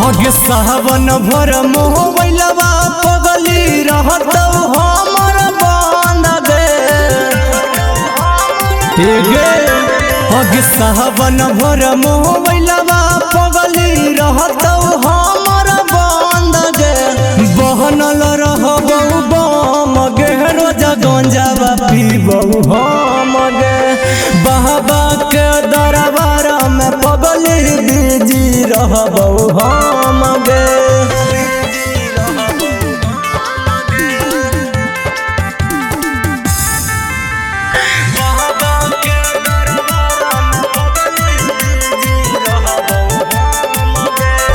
हगे सावन भर मोहबैलवा पगली रहतौ हमर बंद गे हगे सावन भर मोहबैलवा पगली रहतौ हमर बंद गे बहनल रहबौ बम गे रोजा गंजावा पीबौ हम गे बाबा के दरबार में पगली बीजी रहबौ हम गे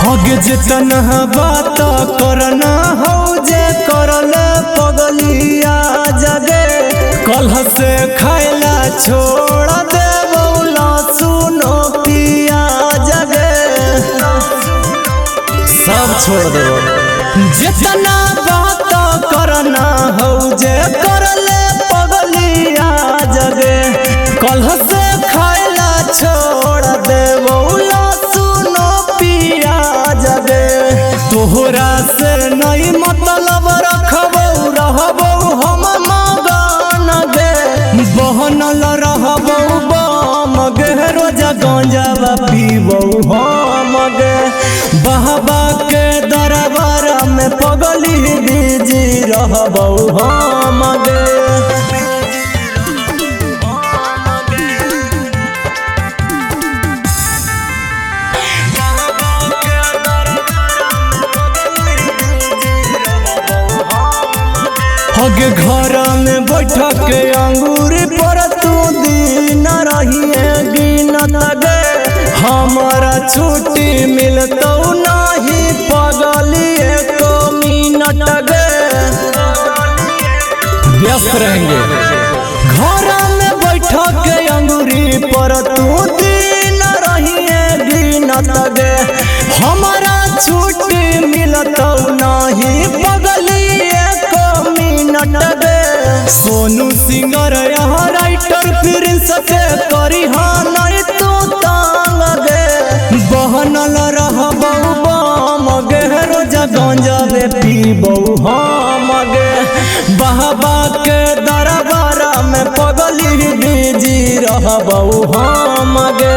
हगे जितन बात करना हो जे करल पगलिया जगे कलह से खाइला छोड़ देबौ सुनो पिया जगे सब छोड़ देबौ जितना बात करना हो जे करल पगलिया जगे कलह से खाइला छोड़ देबौ तोहरा से नहीं मतलब रखबौ रहबौ हम मगन गे बहनल रहबौ बम गे रोजा गंजावा पीबौ हम गे बाबा के दरबार में पगली बीजी रहबौ हम गे हगे घर में बैठक अंगूर पर तू दिन रहिए गिनत गे हमारा छुट्टी मिलतौ नहीं पगली एक मिनट गे व्यस्त रहेंगे घर में बैठक अंगूरी पर तू दिन रहिए गिनत गे हमारा छुट्टी मिलतौ नहीं पगली सोनू सिंगर यहाँ राइटर फिर सके करी नहीं तू तांग गे बहनल रहबौ बम गे रोजा गंजावे पीबौ हम गे बाबा के दरबार में पगली बीजी रहबौ हम गे।